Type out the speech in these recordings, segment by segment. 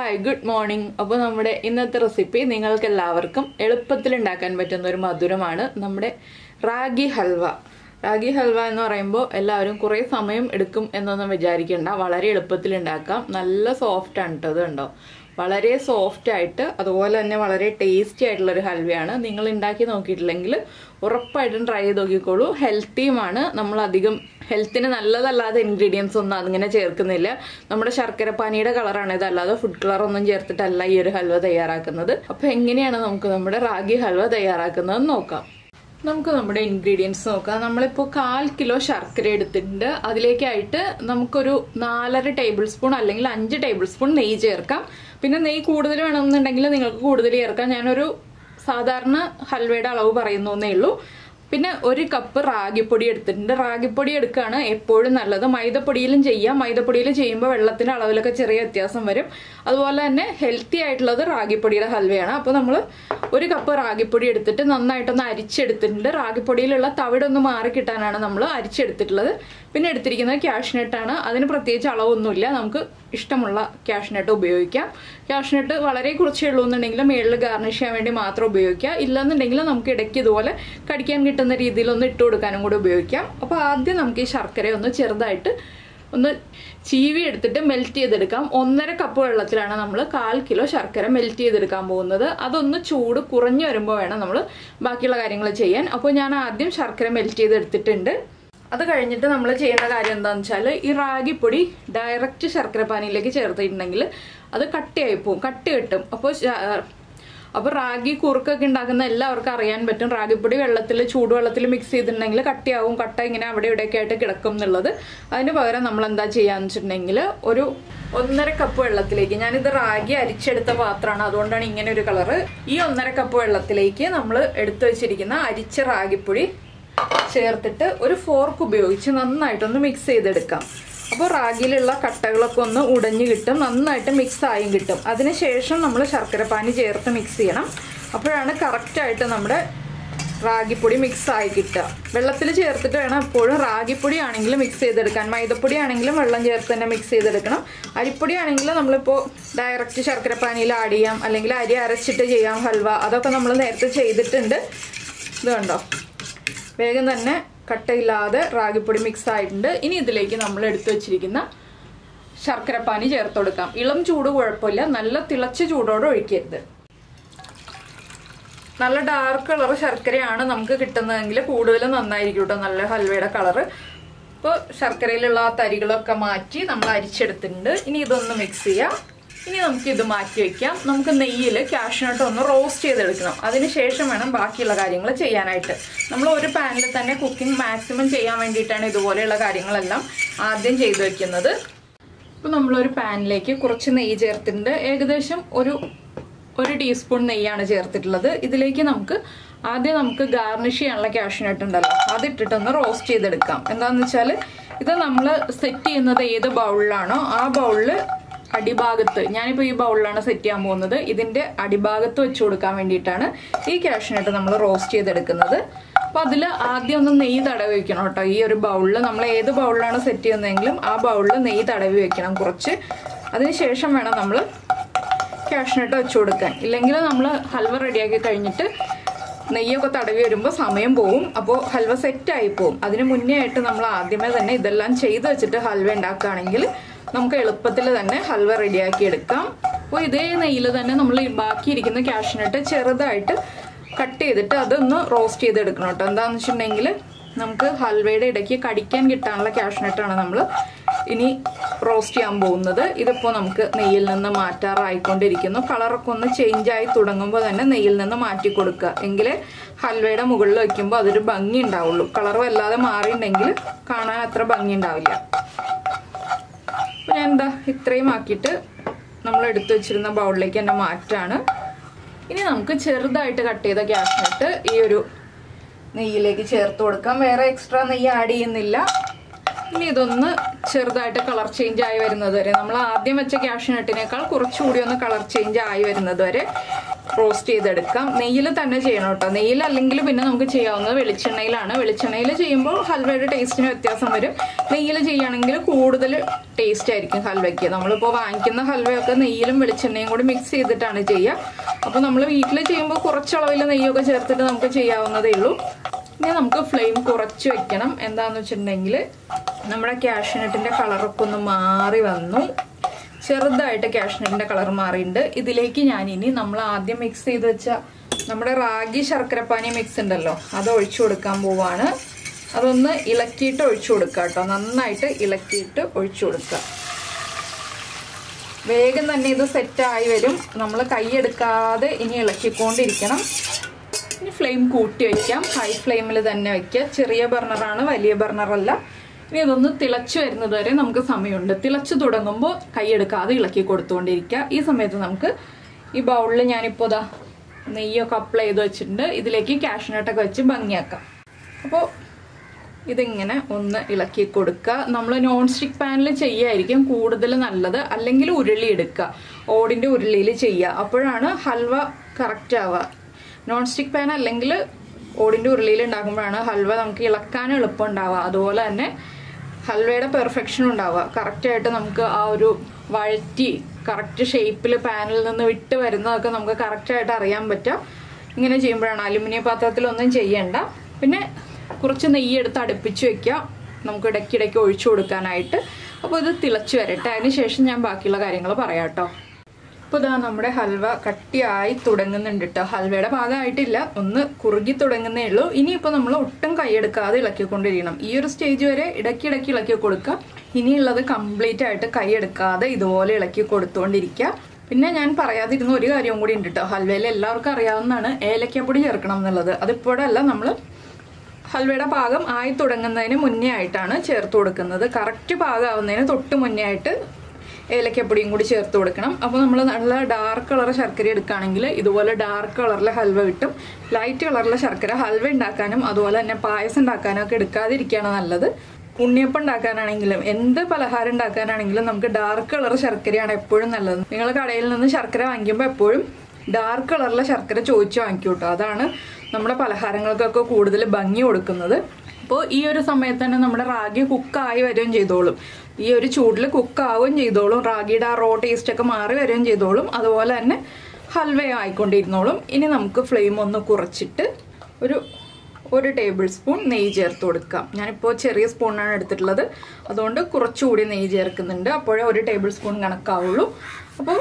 Hi, good morning. അപ്പോൾ നമ്മുടെ ഇന്നത്തെ റെസിപ്പി നിങ്ങൾക്ക് എല്ലാവർക്കും എളുപ്പത്തിൽ ഉണ്ടാക്കാൻ പറ്റുന്ന ഒരു മധുരമാണ് നമ്മുടെ റാഗി ഹൽവ. റാഗി ഹൽവ എന്ന് പറയുമ്പോൾ എല്ലാവരും കുറേ സമയം എടുക്കും എന്നൊന്നും വിചാരിക്കേണ്ട. വളരെ എളുപ്പത്തിൽ ഉണ്ടാക്കാം. നല്ല സോഫ്റ്റ് ആണ് കേട്ടോ. അതുണ്ടോ, വളരെ സോഫ്റ്റ് ആയിട്ട് അതുപോലെ തന്നെ വളരെ ടേസ്റ്റി ആയിട്ടുള്ളൊരു ഹൽവയാണ്. നിങ്ങൾ ഉണ്ടാക്കി നോക്കിയിട്ടില്ലെങ്കിൽ ഉറപ്പായിട്ടും ട്രൈ ചെയ്ത് നോക്കിക്കോളൂ. ഹെൽത്തിയുമാണ്. നമ്മളധികം ഹെൽത്തിന് നല്ലതല്ലാതെ ഇൻഗ്രീഡിയൻസ് ഒന്നും അതിങ്ങനെ ചേർക്കുന്നില്ല. നമ്മുടെ ശർക്കരപ്പാനിയുടെ കളറാണ് ഇത്, അല്ലാതെ ഫുഡ് കളർ ഒന്നും ചേർത്തിട്ടല്ല ഈ ഒരു ഹൽവ തയ്യാറാക്കുന്നത്. അപ്പോൾ എങ്ങനെയാണ് നമുക്ക് നമ്മുടെ റാഗി ഹൽവ തയ്യാറാക്കുന്നതെന്ന് നോക്കാം. നമുക്ക് നമ്മുടെ ഇൻഗ്രീഡിയൻസ് നോക്കാം. നമ്മളിപ്പോൾ 1/4 കിലോ ശർക്കര എടുത്തിട്ടുണ്ട്. അതിലേക്കായിട്ട് നമുക്കൊരു 4.5 ടേബിൾ സ്പൂൺ അല്ലെങ്കിൽ 5 ടേബിൾ സ്പൂൺ നെയ്യ് ചേർക്കാം. പിന്നെ നെയ്യ് കൂടുതൽ വേണമെന്നുണ്ടെങ്കിൽ നിങ്ങൾക്ക് കൂടുതൽ ചേർക്കാം. ഞാനൊരു സാധാരണ ഹൽവയുടെ അളവ് പറയുന്നേ ഉള്ളൂ. പിന്നെ 1 കപ്പ് റാഗിപ്പൊടി എടുത്തിട്ടുണ്ട്. റാഗിപ്പൊടി എടുക്കുകയാണ് എപ്പോഴും നല്ലത്. മൈദപ്പൊടിയിലും ചെയ്യാം. മൈദപ്പൊടിയിൽ ചെയ്യുമ്പോൾ വെള്ളത്തിന്റെ അളവിലൊക്കെ ചെറിയ വ്യത്യാസം വരും. അതുപോലെ തന്നെ ഹെൽത്തി ആയിട്ടുള്ളത് റാഗിപ്പൊടിയുടെ ഹൽവയാണ്. അപ്പോൾ നമ്മൾ 1 കപ്പ് റാഗിപ്പൊടി എടുത്തിട്ട് നന്നായിട്ടൊന്ന് അരിച്ചെടുത്തിട്ടുണ്ട്. റാഗിപ്പൊടിയിലുള്ള തവിടൊന്ന് മാറി കിട്ടാനാണ് നമ്മൾ അരിച്ചെടുത്തിട്ടുള്ളത്. പിന്നെ എടുത്തിരിക്കുന്നത് ക്യാഷ്നട്ടാണ്. അതിന് പ്രത്യേകിച്ച് അളവൊന്നുമില്ല. നമുക്ക് ഇഷ്ടമുള്ള ക്യാഷ്നട്ട് ഉപയോഗിക്കാം. ക്യാഷ്നട്ട് വളരെ കുറച്ചേ ഉള്ളൂ എന്നുണ്ടെങ്കിൽ മേളിൽ ഗാർണിഷ് ചെയ്യാൻ വേണ്ടി മാത്രം ഉപയോഗിക്കാം. ഇല്ലെന്നുണ്ടെങ്കിൽ നമുക്ക് ഇടയ്ക്ക് ഇതുപോലെ കടിക്കാൻ കിട്ടുന്ന രീതിയിൽ ഒന്ന് ഇട്ട് കൊടുക്കാനും കൂടെ ഉപയോഗിക്കാം. അപ്പോൾ ആദ്യം നമുക്ക് ഈ ശർക്കര ഒന്ന് ചെറുതായിട്ട് ഒന്ന് ചീവി എടുത്തിട്ട് മെൽറ്റ് ചെയ്തെടുക്കാം. 1.5 കപ്പ് വെള്ളത്തിലാണ് നമ്മൾ 1/4 കിലോ ശർക്കര മെൽറ്റ് ചെയ്തെടുക്കാൻ പോകുന്നത്. അതൊന്ന് ചൂട് കുറഞ്ഞു വരുമ്പോൾ വേണം നമ്മൾ ബാക്കിയുള്ള കാര്യങ്ങൾ ചെയ്യാൻ. അപ്പോൾ ഞാൻ ആദ്യം ശർക്കര മെൽറ്റ് ചെയ്തെടുത്തിട്ടുണ്ട്. അത് കഴിഞ്ഞിട്ട് നമ്മൾ ചെയ്യേണ്ട കാര്യം എന്താണെന്ന് വെച്ചാൽ ഈ റാഗിപ്പൊടി ഡയറക്റ്റ് ശർക്കരപ്പാനിയിലേക്ക് ചേർത്തിട്ടുണ്ടെങ്കിൽ അത് കട്ടിയായി പോവും, കട്ടി കിട്ടും. അപ്പോൾ റാഗി കുറുക്കൊക്കെ ഉണ്ടാക്കുന്ന എല്ലാവർക്കും അറിയാൻ പറ്റും. റാഗിപ്പൊടി ചൂടുവെള്ളത്തിൽ മിക്സ് ചെയ്തിട്ടുണ്ടെങ്കിൽ കട്ടിയാവും. കട്ട ഇങ്ങനെ അവിടെ ഇവിടെയൊക്കെ ആയിട്ട് കിടക്കും എന്നുള്ളത്. അതിന് പകരം നമ്മൾ എന്താ ചെയ്യാന്ന് വെച്ചിട്ടുണ്ടെങ്കിൽ ഒരു 1.5 കപ്പ് വെള്ളത്തിലേക്ക്, ഞാനിത് റാഗി അരിച്ചെടുത്ത പാത്രമാണ്, അതുകൊണ്ടാണ് ഇങ്ങനെ ഒരു കളറ്. ഈ 1.5 കപ്പ് വെള്ളത്തിലേക്ക് നമ്മൾ എടുത്തു വെച്ചിരിക്കുന്ന അരിച്ച റാഗിപ്പൊടി ചേർത്തിട്ട് ഒരു ഫോർക്ക് ഉപയോഗിച്ച് നന്നായിട്ടൊന്ന് മിക്സ് ചെയ്തെടുക്കാം. അപ്പോൾ റാഗിയിലുള്ള കട്ടകളൊക്കെ ഒന്ന് ഉടഞ്ഞു കിട്ടും, നന്നായിട്ട് മിക്സ് ആയും കിട്ടും. അതിനുശേഷം നമ്മൾ ശർക്കരപ്പാനി ചേർത്ത് മിക്സ് ചെയ്യണം. അപ്പോഴാണ് കറക്റ്റായിട്ട് നമ്മുടെ റാഗിപ്പൊടി മിക്സ് ആയി കിട്ടുക. വെള്ളത്തിൽ ചേർത്തിട്ട് വേണം എപ്പോഴും റാഗിപ്പൊടി ആണെങ്കിലും മിക്സ് ചെയ്തെടുക്കാൻ. മൈദപ്പൊടി ആണെങ്കിലും വെള്ളം ചേർത്ത് തന്നെ മിക്സ് ചെയ്തെടുക്കണം. അരിപ്പൊടി ആണെങ്കിൽ നമ്മളിപ്പോൾ ഡയറക്റ്റ് ശർക്കരപ്പാനിയിൽ ആഡ് ചെയ്യാം, അല്ലെങ്കിൽ അരി അരച്ചിട്ട് ചെയ്യാം ഹൽവ. അതൊക്കെ നമ്മൾ നേരത്തെ ചെയ്തിട്ടുണ്ട്. ഇത് കണ്ടോ, വേഗം തന്നെ കട്ടയില്ലാതെ റാഗിപ്പൊടി മിക്സ് ആയിട്ടുണ്ട്. ഇനി ഇതിലേക്ക് നമ്മൾ എടുത്തു വെച്ചിരിക്കുന്ന ശർക്കരപ്പാനി ചേർത്ത് കൊടുക്കാം. ഇളം ചൂട് കുഴപ്പമില്ല, നല്ല തിളച്ച ചൂടോടെ ഒഴിക്കരുത്. നല്ല ഡാർക്ക് കളർ ശർക്കരയാണ് നമുക്ക് കിട്ടുന്നതെങ്കിൽ കൂടുതൽ നന്നായിരിക്കും കേട്ടോ, നല്ല ഹൽവയുടെ കളറ്. ഇപ്പോൾ ശർക്കരയിലുള്ള ആ തരികളൊക്കെ മാറ്റി നമ്മൾ അരിച്ചെടുത്തിട്ടുണ്ട്. ഇനി ഇതൊന്ന് മിക്സ് ചെയ്യാം. ഇനി നമുക്ക് ഇത് മാറ്റി വെക്കാം. നമുക്ക് നെയ്യിൽ കാഷ്നട്ട് ഒന്ന് റോസ്റ്റ് ചെയ്തെടുക്കണം. അതിനുശേഷം വേണം ബാക്കിയുള്ള കാര്യങ്ങൾ ചെയ്യാനായിട്ട്. നമ്മൾ ഒരു പാനിൽ തന്നെ കുക്കിംഗ് മാക്സിമം ചെയ്യാൻ വേണ്ടിയിട്ടാണ് ഇതുപോലെയുള്ള കാര്യങ്ങളെല്ലാം ആദ്യം ചെയ്തു വെക്കുന്നത്. ഇപ്പോൾ നമ്മളൊരു പാനിലേക്ക് കുറച്ച് നെയ്യ് ചേർത്തിട്ടുണ്ട്. ഏകദേശം ഒരു ടീസ്പൂൺ നെയ്യാണ് ചേർത്തിട്ടുള്ളത്. ഇതിലേക്ക് നമുക്ക് ഗാർണിഷ് ചെയ്യാനുള്ള കാഷ്നട്ട് ഉണ്ടല്ലോ, അതിട്ടിട്ടൊന്ന് റോസ്റ്റ് ചെയ്തെടുക്കാം. എന്താണെന്ന് വെച്ചാൽ ഇത് നമ്മൾ സെറ്റ് ചെയ്യുന്നത് ഏത് ബൗളിലാണോ ആ ബൗളിൽ അടിഭാഗത്ത്, ഞാനിപ്പോൾ ഈ ബൗളിലാണ് സെറ്റ് ചെയ്യാൻ പോകുന്നത്, ഇതിൻ്റെ അടിഭാഗത്ത് വെച്ച് കൊടുക്കാൻ വേണ്ടിയിട്ടാണ് ഈ കാഷ്നട്ട് നമ്മൾ റോസ്റ്റ് ചെയ്തെടുക്കുന്നത്. അപ്പോൾ അതിൽ ആദ്യം ഒന്ന് നെയ്യ് തടവി വെക്കണം കേട്ടോ. ഈ ഒരു ബൗളിൽ നമ്മൾ ഏത് ബൗളിലാണ് സെറ്റ് ചെയ്യുന്നതെങ്കിലും ആ ബൗളിൽ നെയ്യ് തടവി വെക്കണം കുറച്ച്. അതിനുശേഷം വേണം നമ്മൾ കാഷ്നട്ട് വെച്ച് കൊടുക്കാൻ. ഇല്ലെങ്കിൽ നമ്മൾ ഹൽവ റെഡിയാക്കി കഴിഞ്ഞിട്ട് നെയ്യൊക്കെ തടവി വരുമ്പോൾ സമയം പോവും. അപ്പോൾ ഹൽവ സെറ്റായി പോവും. അതിന് മുന്നേ ആയിട്ട് നമ്മൾ ആദ്യമേ തന്നെ ഇതെല്ലാം ചെയ്ത് വെച്ചിട്ട് ഹൽവ ഉണ്ടാക്കുകയാണെങ്കിൽ നമുക്ക് എളുപ്പത്തിൽ തന്നെ ഹൽവ റെഡിയാക്കി എടുക്കാം. അപ്പോൾ ഇതേ നെയ്യിൽ തന്നെ നമ്മൾ ബാക്കിയിരിക്കുന്ന കാഷ്നട്ട് ചെറുതായിട്ട് കട്ട് ചെയ്തിട്ട് അതൊന്ന് റോസ്റ്റ് ചെയ്തെടുക്കണം കേട്ടോ. എന്താണെന്ന് വെച്ചിട്ടുണ്ടെങ്കിൽ നമുക്ക് ഹൽവയുടെ ഇടയ്ക്ക് കടിക്കാൻ കിട്ടാനുള്ള കാഷ്നട്ടാണ് നമ്മൾ ഇനി റോസ്റ്റ് ചെയ്യാൻ പോകുന്നത്. ഇതിപ്പോൾ നമുക്ക് നെയ്യിൽ നിന്ന് മാറ്റാറായിക്കൊണ്ടിരിക്കുന്നു. കളറൊക്കെ ഒന്ന് ചേഞ്ചായി തുടങ്ങുമ്പോൾ തന്നെ നെയ്യിൽ നിന്ന് മാറ്റി കൊടുക്കുക. എങ്കിലേ ഹൽവയുടെ മുകളിൽ വയ്ക്കുമ്പോൾ അതൊരു ഭംഗി ഉണ്ടാവുള്ളൂ. കളർ വല്ലാതെ മാറിയിട്ടുണ്ടെങ്കിൽ കാണാൻ അത്ര ഭംഗി ഉണ്ടാവില്ല. അപ്പോൾ ഞാൻ ഇത്രയും ആക്കിയിട്ട് നമ്മൾ എടുത്തു വെച്ചിരുന്ന ബൗളിലേക്ക് തന്നെ മാറ്റാണ്. ഇനി നമുക്ക് ചെറുതായിട്ട് കട്ട് ചെയ്ത കാഷ്നട്ട് ഈ ഒരു നെയ്യിലേക്ക് ചേർത്ത് കൊടുക്കാം. വേറെ എക്സ്ട്രാ നെയ്യ് ആഡ് ചെയ്യുന്നില്ല. ഇനി ഇതൊന്ന് ചെറുതായിട്ട് കളർ ചേഞ്ച് ആയി വരുന്നത് വരെ, നമ്മൾ ആദ്യം വെച്ച കാഷ്നട്ടിനേക്കാൾ കുറച്ചുകൂടി ഒന്ന് കളർ ചേഞ്ച് ആയി വരുന്നത് വരെ റോസ്റ്റ് ചെയ്തെടുക്കാം. നെയ്യിൽ തന്നെ ചെയ്യണം കേട്ടോ. നെയ്യിൽ അല്ലെങ്കിൽ പിന്നെ നമുക്ക് ചെയ്യാവുന്നത് വെളിച്ചെണ്ണയിലാണ്. വെളിച്ചെണ്ണയിൽ ചെയ്യുമ്പോൾ ഹൽവയുടെ ടേസ്റ്റിന് വ്യത്യാസം വരും. നെയ്യിൽ ചെയ്യുകയാണെങ്കിൽ കൂടുതൽ ടേസ്റ്റ് ആയിരിക്കും ഹൽവയ്ക്ക്. നമ്മളിപ്പോൾ വാങ്ങിക്കുന്ന ഹൽവയൊക്കെ നെയ്യിലും വെളിച്ചെണ്ണയും കൂടി മിക്സ് ചെയ്തിട്ടാണ് ചെയ്യുക. അപ്പോൾ നമ്മൾ വീട്ടിൽ ചെയ്യുമ്പോൾ കുറച്ചളവിൽ നെയ്യൊക്കെ ചേർത്തിട്ട് നമുക്ക് ചെയ്യാവുന്നതേ ഉള്ളൂ. ഇനി നമുക്ക് ഫ്ലെയിം കുറച്ച് വെക്കണം. എന്താണെന്ന് വെച്ചിട്ടുണ്ടെങ്കിൽ നമ്മുടെ കാഷ്യൂനട്ടിൻ്റെ കളറൊക്കെ ഒന്ന് മാറി വന്നു. ചെറുതായിട്ട് കാഷ്യൂനട്ടിൻ്റെ കളർ മാറിയിട്ടുണ്ട്. ഇതിലേക്ക് ഞാനിനി നമ്മൾ ആദ്യം മിക്സ് ചെയ്ത് വെച്ച നമ്മുടെ റാഗി ശർക്കരപ്പാനി മിക്സ് ഉണ്ടല്ലോ, അത് ഒഴിച്ചു കൊടുക്കാൻ പോവാണ്. അതൊന്ന് ഇളക്കിയിട്ട് ഒഴിച്ചു കൊടുക്കുക കേട്ടോ. നന്നായിട്ട് ഇളക്കിയിട്ട് ഒഴിച്ചു കൊടുക്കുക. വേഗം തന്നെ ഇത് സെറ്റായി വരും. നമ്മൾ കൈയെടുക്കാതെ ഇനി ഇളക്കിക്കൊണ്ടിരിക്കണം. ഇനി ഫ്ലെയിം കൂട്ടി വയ്ക്കാം. ഹൈ ഫ്ലെയിമിൽ തന്നെ വയ്ക്കുക. ചെറിയ ബർണറാണ്, വലിയ ബർണറല്ല. ഇനി ഇതൊന്ന് തിളച്ചു വരുന്നത് വരെ നമുക്ക് സമയമുണ്ട്. തിളച്ചു തുടങ്ങുമ്പോൾ കൈയെടുക്കാതെ ഇളക്കി കൊടുത്തുകൊണ്ടിരിക്കുക. ഈ സമയത്ത് നമുക്ക് ഈ ബൗളിൽ ഞാനിപ്പോൾ ഇതാ നെയ്യൊക്കെ അപ്ലൈ ചെയ്ത് വെച്ചിട്ടുണ്ട്. ഇതിലേക്ക് കാഷ്യൂനട്ടൊക്കെ വെച്ച് ഭംഗിയാക്കാം. അപ്പോൾ ഇതിങ്ങനെ ഒന്ന് ഇളക്കി കൊടുക്കുക. നമ്മൾ നോൺ സ്റ്റിക്ക് പാനിൽ ചെയ്യുകയായിരിക്കും കൂടുതൽ നല്ലത്. അല്ലെങ്കിൽ ഉരുളി എടുക്കുക, ഓടിൻ്റെ ഉരുളിയിൽ ചെയ്യുക. അപ്പോഴാണ് ഹൽവ കറക്റ്റ് ആവുക. നോൺ സ്റ്റിക്ക് പാൻ അല്ലെങ്കിൽ ഓടിൻ്റെ ഉരുളിയിൽ ഉണ്ടാക്കുമ്പോഴാണ് ഹൽവ നമുക്ക് ഇളക്കാൻ എളുപ്പം ഉണ്ടാവുക. അതുപോലെ തന്നെ ഹൽവയുടെ പെർഫെക്ഷൻ ഉണ്ടാവുക. കറക്റ്റായിട്ട് നമുക്ക് ആ ഒരു വഴറ്റി കറക്റ്റ് ഷേപ്പിൽ പാനിൽ നിന്ന് വിട്ട് വരുന്നതൊക്കെ നമുക്ക് കറക്റ്റായിട്ട് അറിയാൻ പറ്റുക. ഇങ്ങനെ ചെയ്യുമ്പോഴാണ്. അലുമിനിയം പാത്രത്തിലൊന്നും ചെയ്യണ്ട. പിന്നെ കുറച്ച് നെയ്യ് എടുത്ത് അടുപ്പിച്ച് വെക്കുക, നമുക്ക് ഇടയ്ക്കിടയ്ക്ക് ഒഴിച്ചു കൊടുക്കാനായിട്ട്. അപ്പോൾ ഇത് തിളച്ച് വരട്ടെ. അതിന് ശേഷം ഞാൻ ബാക്കിയുള്ള കാര്യങ്ങൾ പറയാം കേട്ടോ. അപ്പോൾ ഇതാ നമ്മുടെ ഹൽവ കട്ടിയായി തുടങ്ങുന്നുണ്ട് കേട്ടോ. ഹൽവയുടെ ഭാഗമായിട്ടില്ല, ഒന്ന് കുറുകി തുടങ്ങുന്നേ ഉള്ളൂ. ഇനിയിപ്പോൾ നമ്മൾ ഒട്ടും കൈയെടുക്കാതെ ഇളക്കിക്കൊണ്ടിരിക്കണം. ഈ ഒരു സ്റ്റേജ് വരെ ഇടയ്ക്കിടയ്ക്ക് ഇളക്കി കൊടുക്കുക. ഇനിയുള്ളത് കംപ്ലീറ്റ് ആയിട്ട് കൈയെടുക്കാതെ ഇതുപോലെ ഇളക്കി കൊടുത്തുകൊണ്ടിരിക്കുക. പിന്നെ ഞാൻ പറയാതിരുന്ന ഒരു കാര്യവും കൂടി ഉണ്ട് കേട്ടോ. ഹൽവയിൽ എല്ലാവർക്കും അറിയാവുന്നതാണ് ഏലക്കപ്പൊടി ചേർക്കണം എന്നുള്ളത്. അതിപ്പോഴല്ല, നമ്മൾ ഹൽവയുടെ പാകം ആയി തുടങ്ങുന്നതിന് മുന്നേ ആയിട്ടാണ് ചേർത്ത് കൊടുക്കുന്നത്. കറക്റ്റ് പാകമാവുന്നതിന് തൊട്ട് മുന്നേ ആയിട്ട് ഏലക്കപ്പൊടിയും കൂടി ചേർത്ത് കൊടുക്കണം. അപ്പോൾ നമ്മൾ നല്ല ഡാർക്ക് കളർ ശർക്കര എടുക്കുകയാണെങ്കിൽ ഇതുപോലെ ഡാർക്ക് കളറിലെ ഹൽവ കിട്ടും. ലൈറ്റ് കളറിലെ ശർക്കര ഹൽവ ഉണ്ടാക്കാനും അതുപോലെ തന്നെ പായസം ഉണ്ടാക്കാനും ഒക്കെ എടുക്കാതിരിക്കുകയാണ് നല്ലത്. ഉണ്ണിയപ്പം ഉണ്ടാക്കാനാണെങ്കിലും എന്ത് പലഹാരം ഉണ്ടാക്കാനാണെങ്കിലും നമുക്ക് ഡാർക്ക് കളർ ശർക്കരയാണ് എപ്പോഴും നല്ലത്. നിങ്ങൾ കടയിൽ നിന്ന് ശർക്കര വാങ്ങിക്കുമ്പോൾ എപ്പോഴും ഡാർക്ക് കളറിലെ ശർക്കര ചോദിച്ച് വാങ്ങിക്കൂ കേട്ടോ. അതാണ് നമ്മുടെ പലഹാരങ്ങൾക്കൊക്കെ കൂടുതൽ ഭംഗി കൊടുക്കുന്നത്. അപ്പോൾ ഈ ഒരു സമയത്ത് തന്നെ നമ്മുടെ റാഗി കുക്കായി വരികയും ചെയ്തോളും. ഈ ഒരു ചൂടിൽ കുക്കാവുകയും ചെയ്തോളും. റാഗിയുടെ ആ റോ ടേസ്റ്റൊക്കെ മാറി വരികയും ചെയ്തോളും. അതുപോലെ തന്നെ ഹൽവയും ആയിക്കൊണ്ടിരുന്നോളും. ഇനി നമുക്ക് ഫ്ലെയിം ഒന്ന് കുറച്ചിട്ട് ഒരു ടേബിൾ സ്പൂൺ നെയ്യ് ചേർത്ത് കൊടുക്കാം. ഞാനിപ്പോൾ ചെറിയ സ്പൂണാണ് എടുത്തിട്ടുള്ളത്, അതുകൊണ്ട് കുറച്ചുകൂടി നെയ്യ് ചേർക്കുന്നുണ്ട്. അപ്പോഴേ ഒരു ടേബിൾ സ്പൂൺ കണക്കാവുള്ളൂ. അപ്പോൾ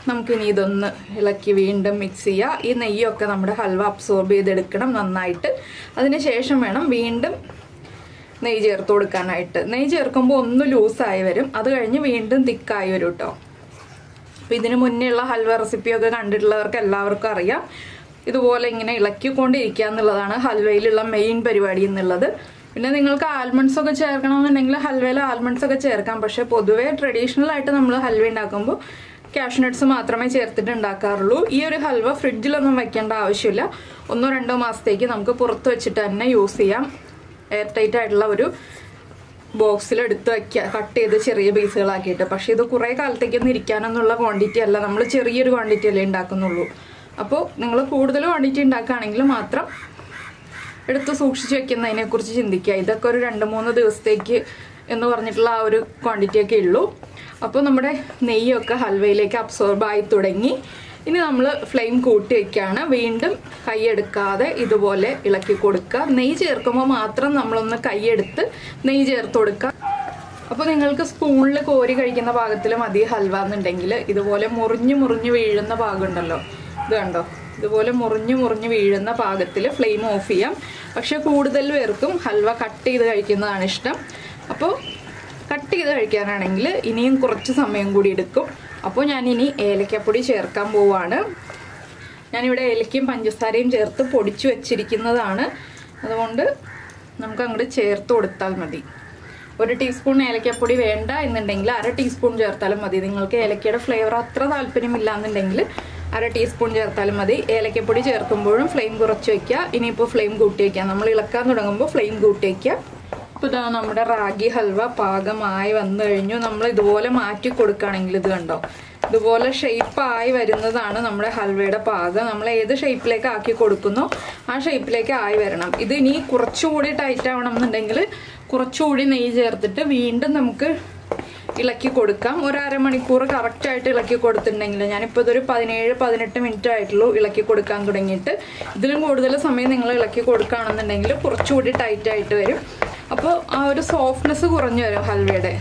നമുക്കിനി ഇതൊന്ന് ഇളക്കി വീണ്ടും മിക്സ് ചെയ്യുക. ഈ നെയ്യൊക്കെ നമ്മുടെ ഹൽവ അബ്സോർബ് ചെയ്തെടുക്കണം നന്നായിട്ട്. അതിന് ശേഷം വേണം വീണ്ടും നെയ്യ് ചേർത്ത് കൊടുക്കാനായിട്ട്. നെയ്യ് ചേർക്കുമ്പോൾ ഒന്ന് ലൂസായി വരും, അത് കഴിഞ്ഞ് വീണ്ടും തിക്കായി വരും കേട്ടോ. അപ്പോൾ ഇതിന് മുന്നേ ഉള്ള ഹൽവ റെസിപ്പിയൊക്കെ കണ്ടിട്ടുള്ളവർക്ക് എല്ലാവർക്കും അറിയാം. ഇതുപോലെ ഇങ്ങനെ ഇളക്കിക്കൊണ്ടിരിക്കുക എന്നുള്ളതാണ് ഹൽവയിലുള്ള മെയിൻ പരിപാടി എന്നുള്ളത്. പിന്നെ നിങ്ങൾക്ക് ആൽമണ്ട്സ് ഒക്കെ ചേർക്കണമെന്നുണ്ടെങ്കിൽ ഹൽവയിൽ ആൽമണ്ട്സ് ഒക്കെ ചേർക്കാം. പക്ഷേ പൊതുവേ ട്രഡീഷണൽ ആയിട്ട് നമ്മൾ ഹൽവ ഉണ്ടാക്കുമ്പോൾ കാഷ്യൂനട്ട്സ് മാത്രമേ ചേർത്തിട്ട് ഉണ്ടാക്കാറുള്ളൂ. ഈ ഒരു ഹൽവ ഫ്രിഡ്ജിലൊന്നും വെക്കേണ്ട ആവശ്യമില്ല. 1-2 മാസത്തേക്ക് നമുക്ക് പുറത്ത് വെച്ചിട്ട് തന്നെ യൂസ് ചെയ്യാം. എയർ ടൈറ്റ് ആയിട്ടുള്ള ഒരു ബോക്സിൽ എടുത്ത് വയ്ക്കുക, കട്ട് ചെയ്ത് ചെറിയ പീസുകളാക്കിയിട്ട്. പക്ഷേ ഇത് കുറേ കാലത്തേക്കൊന്നും ഇരിക്കാനൊന്നുള്ള ക്വാണ്ടിറ്റി അല്ല, നമ്മൾ ചെറിയൊരു ക്വാണ്ടിറ്റി അല്ലേ ഉണ്ടാക്കുന്നുള്ളൂ. അപ്പോൾ നിങ്ങൾ കൂടുതൽ ക്വാണ്ടിറ്റി ഉണ്ടാക്കുകയാണെങ്കിൽ മാത്രം എടുത്ത് സൂക്ഷിച്ച് വെക്കുന്നതിനെക്കുറിച്ച് ചിന്തിക്കുക. ഇതൊക്കെ ഒരു 2-3 ദിവസത്തേക്ക് എന്ന് പറഞ്ഞിട്ടുള്ള ആ ഒരു ക്വാണ്ടിറ്റിയൊക്കെ ഉള്ളൂ. അപ്പോൾ നമ്മുടെ നെയ്യൊക്കെ ഹൽവയിലേക്ക് അബ്സോർബ് ആയി തുടങ്ങി. ഇനി നമ്മൾ ഫ്ലെയിം കൂട്ടി വയ്ക്കുകയാണ്. വീണ്ടും കൈയെടുക്കാതെ ഇതുപോലെ ഇളക്കി കൊടുക്കുക. നെയ്യ് ചേർക്കുമ്പോൾ മാത്രം നമ്മളൊന്ന് കൈയെടുത്ത് നെയ്യ് ചേർത്ത് കൊടുക്കുക. അപ്പോൾ നിങ്ങൾക്ക് സ്പൂണിൽ കോരി കഴിക്കുന്ന പാകത്തിൽ മതി ഹൽവ എന്നുണ്ടെങ്കിൽ ഇതുപോലെ മുറിഞ്ഞ് വീഴുന്ന പാകമുണ്ടല്ലോ, ഇത് കണ്ടോ, ഇതുപോലെ മുറിഞ്ഞ് വീഴുന്ന പാകത്തിൽ ഫ്ലെയിം ഓഫ് ചെയ്യാം. പക്ഷെ കൂടുതൽ പേർക്കും ഹൽവ കട്ട് ചെയ്ത് കഴിക്കുന്നതാണ് ഇഷ്ടം. അപ്പോൾ കട്ട് ചെയ്ത് കഴിക്കാനാണെങ്കിൽ ഇനിയും കുറച്ച് സമയം കൂടി എടുക്കും. അപ്പോൾ ഞാനിനി ഏലക്കപ്പൊടി ചേർക്കാൻ പോവാണ്. ഞാനിവിടെ ഏലക്കയും പഞ്ചസാരയും ചേർത്ത് പൊടിച്ചു വെച്ചിരിക്കുന്നതാണ്. അതുകൊണ്ട് നമുക്ക് അങ്ങോട്ട് ചേർത്ത് കൊടുത്താൽ മതി. 1 ടീസ്പൂൺ ഏലക്കപ്പൊടി വേണ്ട എന്നുണ്ടെങ്കിൽ 1/2 ടീസ്പൂൺ ചേർത്താലും മതി. നിങ്ങൾക്ക് ഏലക്കയുടെ ഫ്ലേവർ അത്ര താല്പര്യമില്ല എന്നുണ്ടെങ്കിൽ 1/2 ടീസ്പൂൺ ചേർത്താലും മതി. ഏലക്കപ്പൊടി ചേർക്കുമ്പോഴും ഫ്ലെയിം കുറച്ച് വയ്ക്കുക. ഇനിയിപ്പോൾ ഫ്ലെയിം കൂട്ടി വയ്ക്കുക. നമ്മൾ ഇളക്കാൻ തുടങ്ങുമ്പോൾ ഫ്ലെയിം കൂട്ടി വയ്ക്കുക. അപ്പോൾ ഇതാ നമ്മുടെ റാഗി ഹൽവ പാകമായി വന്നു കഴിഞ്ഞു. നമ്മൾ ഇതുപോലെ മാറ്റി കൊടുക്കുകയാണെങ്കിൽ ഇത് കണ്ടോ, ഇതുപോലെ ഷേപ്പായി വരുന്നതാണ് നമ്മുടെ ഹൽവയുടെ പാകം. നമ്മൾ ഏത് ഷേപ്പിലേക്ക് ആക്കി കൊടുക്കുന്നോ ആ ഷേപ്പിലേക്ക് ആയി വരണം. ഇത് ഇനി കുറച്ചുകൂടി ടൈറ്റ് ആവണം എന്നുണ്ടെങ്കിൽ കുറച്ചുകൂടി നെയ്യ് ചേർത്തിട്ട് വീണ്ടും നമുക്ക് ഇളക്കി കൊടുക്കാം. ഒരു അരമണിക്കൂർ കറക്റ്റായിട്ട് ഇളക്കി കൊടുത്തിട്ടുണ്ടെങ്കിൽ, ഞാനിപ്പോൾ ഇതൊരു 17-18 മിനിറ്റ് ആയിട്ടുള്ളൂ ഇളക്കി കൊടുക്കാൻ തുടങ്ങിയിട്ട്. ഇതിലും കൂടുതൽ സമയം നിങ്ങൾ ഇളക്കി കൊടുക്കുകയാണെന്നുണ്ടെങ്കിൽ കുറച്ചുകൂടി ടൈറ്റായിട്ട് വരും. അപ്പോൾ ആ ഒരു സോഫ്റ്റ്നെസ് കുറഞ്ഞു വരും ഹൽവയുടെ.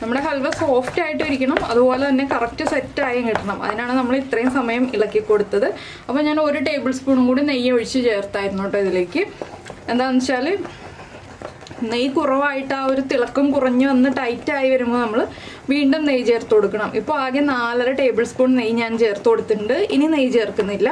നമ്മുടെ ഹൽവ സോഫ്റ്റ് ആയിട്ട് ഇരിക്കണം, അതുപോലെ തന്നെ കറക്റ്റ് സെറ്റായി കിട്ടണം. അതിനാണ് നമ്മൾ ഇത്രയും സമയം ഇളക്കി കൊടുത്തത്. അപ്പോൾ ഞാൻ 1 ടേബിൾ സ്പൂണും കൂടി നെയ്യ് ഒഴിച്ച് ചേർത്തായിരുന്നു കേട്ടോ ഇതിലേക്ക്. എന്താണെന്ന് വെച്ചാൽ നെയ്യ് കുറവായിട്ട് ആ ഒരു തിളക്കം കുറഞ്ഞ് വന്ന് ടൈറ്റായി വരുമ്പോൾ നമ്മൾ വീണ്ടും നെയ്യ് ചേർത്ത് കൊടുക്കണം. ഇപ്പോൾ ആകെ 4.5 ടേബിൾ സ്പൂൺ നെയ്യ് ഞാൻ ചേർത്ത് കൊടുത്തിട്ടുണ്ട്. ഇനി നെയ്യ് ചേർക്കുന്നില്ല.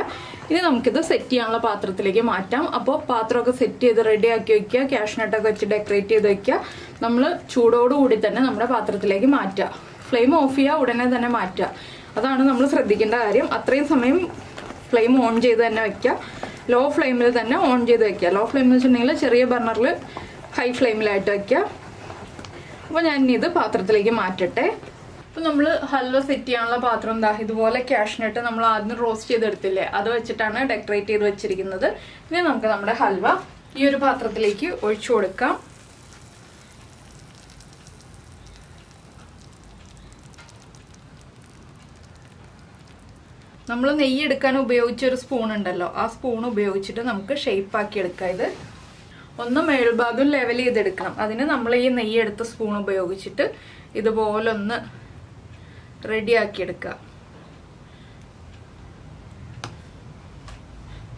ഇനി നമുക്കിത് സെറ്റ് ചെയ്യാനുള്ള പാത്രത്തിലേക്ക് മാറ്റാം. അപ്പോൾ പാത്രമൊക്കെ സെറ്റ് ചെയ്ത് റെഡിയാക്കി വയ്ക്കുക. കാഷ്നട്ടൊക്കെ വെച്ച് ഡെക്കറേറ്റ് ചെയ്ത് വയ്ക്കുക. നമ്മൾ ചൂടോടുകൂടി തന്നെ നമ്മുടെ പാത്രത്തിലേക്ക് മാറ്റുക. ഫ്ലെയിം ഓഫ് ചെയ്യുക, ഉടനെ തന്നെ മാറ്റുക. അതാണ് നമ്മൾ ശ്രദ്ധിക്കേണ്ട കാര്യം. അത്രയും സമയം ഫ്ലെയിം ഓൺ ചെയ്ത് തന്നെ വയ്ക്കുക. ലോ ഫ്ലെയിമിൽ തന്നെ ഓൺ ചെയ്ത് വയ്ക്കുക. ലോ ഫ്ലെയിം എന്ന് വെച്ചിട്ടുണ്ടെങ്കിൽ ചെറിയ ബർണറിൽ ഹൈ ഫ്ലെയിമിലായിട്ട് വയ്ക്കുക. അപ്പോൾ ഞാൻ ഇനി ഇത് പാത്രത്തിലേക്ക് മാറ്റട്ടെ. അപ്പോൾ നമ്മൾ ഹൽവ സെറ്റ് ചെയ്യാനുള്ള പാത്രം എന്താ ഇതുപോലെ കാഷ്നട്ട് നമ്മൾ ആദ്യം റോസ്റ്റ് ചെയ്തെടുത്തില്ലേ, അത് വെച്ചിട്ടാണ് ഡെക്കറേറ്റ് ചെയ്ത് വെച്ചിരിക്കുന്നത്. ഇനി നമുക്ക് നമ്മുടെ ഹൽവ ഈ ഒരു പാത്രത്തിലേക്ക് ഒഴിച്ചു കൊടുക്കാം. നമ്മൾ നെയ്യ് എടുക്കാൻ ഉപയോഗിച്ച ഒരു സ്പൂൺ ഉണ്ടല്ലോ, ആ സ്പൂൺ ഉപയോഗിച്ചിട്ട് നമുക്ക് ഷേപ്പ് ആക്കി എടുക്കാം. ഇത് ഒന്ന് മേൽഭാഗം ലെവൽ ചെയ്തെടുക്കണം. അതിന് നമ്മൾ ഈ നെയ്യ് എടുത്ത സ്പൂൺ ഉപയോഗിച്ചിട്ട് ഇതുപോലെ ഒന്ന് റെഡിയാക്കി എടുക്കുക.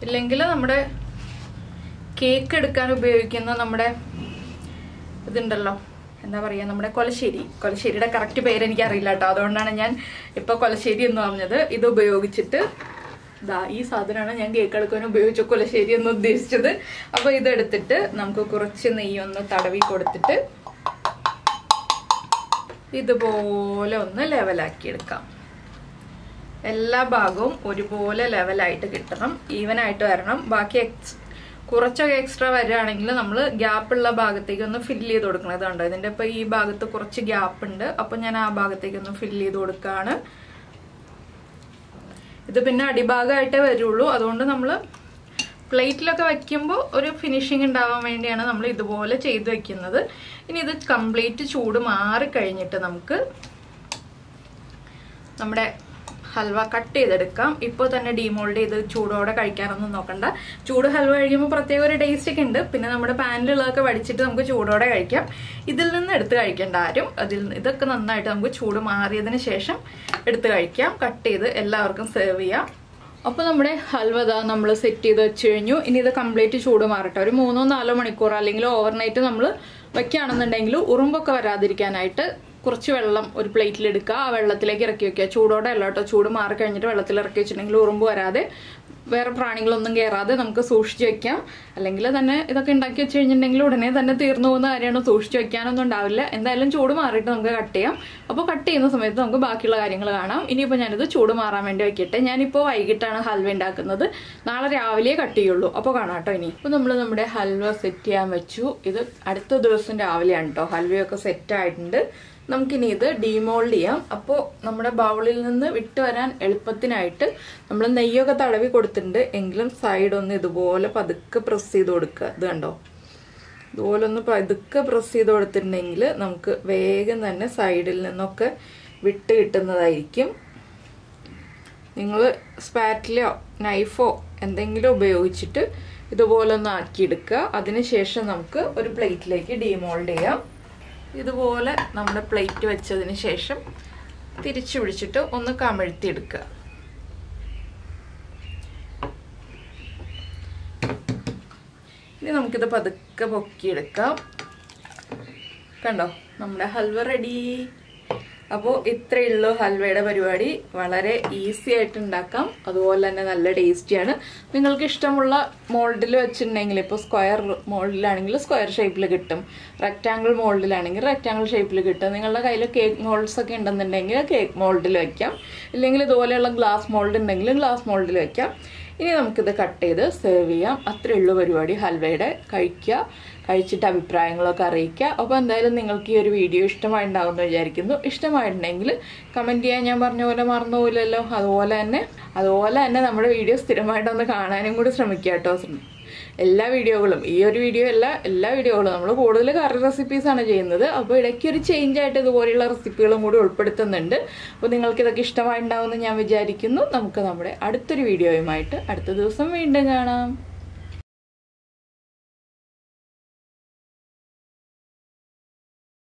ഇല്ലെങ്കിൽ നമ്മുടെ കേക്ക് എടുക്കാൻ ഉപയോഗിക്കുന്ന നമ്മുടെ ഇതുണ്ടല്ലോ, എന്താ പറയുക, നമ്മുടെ കൊലശ്ശേരിയുടെ കറക്റ്റ് പേര് എനിക്കറിയില്ല കേട്ടോ, അതുകൊണ്ടാണ് ഞാൻ ഇപ്പോൾ കൊലശ്ശേരി എന്ന് പറഞ്ഞത്. ഇത് ഉപയോഗിച്ചിട്ട് ഈ സാധനമാണ് ഞാൻ കേക്ക് എടുക്കാൻ ഉപയോഗിച്ച കൊലശ്ശേരി എന്ന് ഉദ്ദേശിച്ചത്. അപ്പോൾ ഇതെടുത്തിട്ട് നമുക്ക് കുറച്ച് നെയ്യൊന്ന് തടവി കൊടുത്തിട്ട് ഇതുപോലെ ഒന്ന് ലെവലാക്കി എടുക്കാം. എല്ലാ ഭാഗവും ഒരുപോലെ ലെവലായിട്ട് കിട്ടണം, ഈവനായിട്ട് വരണം. ബാക്കി കുറച്ചൊക്കെ എക്സ്ട്രാ വരികയാണെങ്കിൽ നമ്മൾ ഗ്യാപ്പുള്ള ഭാഗത്തേക്ക് ഒന്ന് ഫില്ല് ചെയ്ത് കൊടുക്കണം. ഇതുണ്ടോ, ഇതിൻ്റെ ഇപ്പോൾ ഈ ഭാഗത്ത് കുറച്ച് ഗ്യാപ്പ് ഉണ്ട്. അപ്പോൾ ഞാൻ ആ ഭാഗത്തേക്ക് ഒന്ന് ഫില്ല് ചെയ്ത് കൊടുക്കുകയാണ്. ഇത് പിന്നെ അടിഭാഗമായിട്ടേ വരുള്ളൂ. അതുകൊണ്ട് നമ്മൾ പ്ലേറ്റിലൊക്കെ വയ്ക്കുമ്പോൾ ഒരു ഫിനിഷിങ് ഉണ്ടാവാൻ വേണ്ടിയാണ് നമ്മൾ ഇതുപോലെ ചെയ്ത് വെക്കുന്നത്. ഇനി ഇത് കംപ്ലീറ്റ് ചൂട് മാറിക്കഴിഞ്ഞിട്ട് നമുക്ക് നമ്മുടെ ഹൽവ കട്ട് ചെയ്തെടുക്കാം. ഇപ്പോൾ തന്നെ ഡീമോൾഡ് ചെയ്ത് ചൂടോടെ കഴിക്കാനൊന്നും നോക്കണ്ട. ചൂട് ഹൽവ കഴിക്കുമ്പോൾ പ്രത്യേക ഒരു ടേസ്റ്റ് ഒക്കെ ഉണ്ട്. പിന്നെ നമ്മുടെ പാനിലുള്ളതൊക്കെ വടിച്ചിട്ട് നമുക്ക് ചൂടോടെ കഴിക്കാം. ഇതിൽ നിന്ന് എടുത്ത് കഴിക്കേണ്ട ആരും. ഇതൊക്കെ നന്നായിട്ട് നമുക്ക് ചൂട് മാറിയതിന് ശേഷം എടുത്ത് കഴിക്കാം. കട്ട് ചെയ്ത് എല്ലാവർക്കും സെർവ് ചെയ്യാം. അപ്പോൾ നമ്മുടെ ഹൽവ നമ്മൾ സെറ്റ് ചെയ്ത് വെച്ച് കഴിഞ്ഞു. ഇനി ഇത് കംപ്ലീറ്റ് ചൂട് മാറട്ടെ. ഒരു 3-4 മണിക്കൂർ അല്ലെങ്കിൽ ഓവർനൈറ്റ് നമ്മൾ വയ്ക്കുകയാണെന്നുണ്ടെങ്കിൽ ഉറുമ്പൊക്കെ വരാതിരിക്കാനായിട്ട് കുറച്ച് വെള്ളം ഒരു പ്ലേറ്റിൽ എടുക്കുക, ആ വെള്ളത്തിലേക്ക് ഇറക്കി വെക്കുക. ചൂടോടെ അല്ല കേട്ടോ, ചൂട് മാറി കഴിഞ്ഞിട്ട് വെള്ളത്തിൽ ഇറക്കി വെച്ചിട്ടുണ്ടെങ്കിൽ ഉറുമ്പ് വരാതെ വേറെ പ്രാണികളൊന്നും കയറാതെ നമുക്ക് സൂക്ഷിച്ച് വെക്കാം. അല്ലെങ്കിൽ തന്നെ ഇതൊക്കെ ഉണ്ടാക്കി വെച്ച് കഴിഞ്ഞിട്ടുണ്ടെങ്കിൽ ഉടനെ തന്നെ തീർന്നു പോകുന്ന കാര്യമാണ്. സൂക്ഷിച്ച് വെക്കാനൊന്നും ഉണ്ടാവില്ല. എന്തായാലും ചൂട് മാറിയിട്ട് നമുക്ക് കട്ട് ചെയ്യാം. അപ്പോൾ കട്ട് ചെയ്യുന്ന സമയത്ത് നമുക്ക് ബാക്കിയുള്ള കാര്യങ്ങൾ കാണാം. ഇനിയിപ്പോൾ ഞാനിത് ചൂട് മാറാൻ വേണ്ടി വെക്കട്ടെ. ഞാനിപ്പോൾ വൈകിട്ടാണ് ഹൽവ ഉണ്ടാക്കുന്നത്. നാളെ രാവിലെ കട്ട് ചെയ്യുള്ളൂ. അപ്പോൾ കാണാം കേട്ടോ. ഇനി ഇപ്പോൾ നമ്മൾ നമ്മുടെ ഹൽവ സെറ്റ് ചെയ്യാൻ വെച്ചു. ഇത് അടുത്ത ദിവസം രാവിലെയാണ് കേട്ടോ. ഹൽവയൊക്കെ സെറ്റായിട്ടുണ്ട്. നമുക്കിനി ഇത് ഡീമോൾഡ് ചെയ്യാം. അപ്പോൾ നമ്മുടെ ബൗളിൽ നിന്ന് വിട്ട് വരാൻ എളുപ്പത്തിനായിട്ട് നമ്മൾ നെയ്യൊക്കെ തടവി കൊടുത്തിട്ടുണ്ട്. എങ്കിലും സൈഡൊന്ന് ഇതുപോലെ പതുക്കെ പ്രസ് ചെയ്ത് കൊടുക്കുക. ഇത് കണ്ടോ, ഇതുപോലെ ഒന്ന് പതുക്കെ പ്രസ് ചെയ്ത് കൊടുത്തിട്ടുണ്ടെങ്കിൽ നമുക്ക് വേഗം തന്നെ സൈഡിൽ നിന്നൊക്കെ വിട്ട് കിട്ടുന്നതായിരിക്കും. നിങ്ങൾ സ്പാറ്റിലോ നൈഫോ എന്തെങ്കിലും ഉപയോഗിച്ചിട്ട് ഇതുപോലെ ഒന്ന് ആക്കിയെടുക്കുക. അതിനുശേഷം നമുക്ക് ഒരു പ്ലേറ്റിലേക്ക് ഡീമോൾഡ് ചെയ്യാം. ഇതുപോലെ നമ്മുടെ പ്ലേറ്റ് വെച്ചതിന് ശേഷം തിരിച്ചു പിടിച്ചിട്ട് ഒന്ന് കമിഴ്ത്തിയെടുക്കുക. ഇനി നമുക്കിത് പതുക്കെ പൊക്കിയെടുക്കാം. കണ്ടോ, നമ്മുടെ ഹൽവ റെഡി. അപ്പോൾ ഇത്രയേ ഉള്ളൂ ഹൽവയുടെ പരിപാടി. വളരെ ഈസി ആയിട്ട് ഉണ്ടാക്കാം, അതുപോലെ തന്നെ നല്ല ടേസ്റ്റിയാണ്. നിങ്ങൾക്ക് ഇഷ്ടമുള്ള മോൾഡിൽ വെച്ചിട്ടുണ്ടെങ്കിൽ, ഇപ്പോൾ സ്ക്വയർ മോൾഡിലാണെങ്കിൽ സ്ക്വയർ ഷേപ്പിൽ കിട്ടും, റെക്റ്റാങ്കിൾ മോൾഡിലാണെങ്കിൽ റെക്റ്റാങ്കിൾ ഷേപ്പിൽ കിട്ടും. നിങ്ങളുടെ കയ്യിൽ കേക്ക് മോൾഡ്സ് ഒക്കെ ഉണ്ടെന്നുണ്ടെങ്കിൽ കേക്ക് മോൾഡിൽ വയ്ക്കാം. ഇല്ലെങ്കിൽ ഇതുപോലെയുള്ള ഗ്ലാസ് മോൾഡ് ഉണ്ടെങ്കിൽ ഗ്ലാസ് മോൾഡിൽ വയ്ക്കാം. ഇനി നമുക്കിത് കട്ട് ചെയ്ത് സെർവ് ചെയ്യാം. അത്രയേ ഉള്ളൂ പരിപാടി. ഹൽവയുടെ കഴിക്കുക, കഴിച്ചിട്ട് അഭിപ്രായങ്ങളൊക്കെ അറിയിക്കുക. അപ്പോൾ എന്തായാലും നിങ്ങൾക്ക് ഈ ഒരു വീഡിയോ ഇഷ്ടമായിട്ടുണ്ടാകുമെന്ന് വിചാരിക്കുന്നു. ഇഷ്ടമായിട്ടുണ്ടെങ്കിൽ കമൻറ്റ് ചെയ്യാൻ ഞാൻ പറഞ്ഞ പോലെ മറന്നുപോയില്ലല്ലോ. അതുപോലെ തന്നെ നമ്മുടെ വീഡിയോ സ്ഥിരമായിട്ടൊന്ന് കാണാനും കൂടി ശ്രമിക്കുക കേട്ടോ. എല്ലാ വീഡിയോകളും, ഈ ഒരു വീഡിയോ അല്ല, എല്ലാ വീഡിയോകളും നമ്മൾ കൂടുതൽ കറി റെസിപ്പീസാണ് ചെയ്യുന്നത്. അപ്പോൾ ഇടയ്ക്കൊരു ചേഞ്ച് ആയിട്ട് ഇതുപോലെയുള്ള റെസിപ്പികളും കൂടി ഉൾപ്പെടുത്തുന്നുണ്ട്. അപ്പോൾ നിങ്ങൾക്ക് ഇതൊക്കെ ഇഷ്ടമായിട്ടുണ്ടാവുമെന്ന് ഞാൻ വിചാരിക്കുന്നു. നമുക്ക് നമ്മുടെ അടുത്തൊരു വീഡിയോയുമായിട്ട് അടുത്ത ദിവസം വീണ്ടും കാണാം.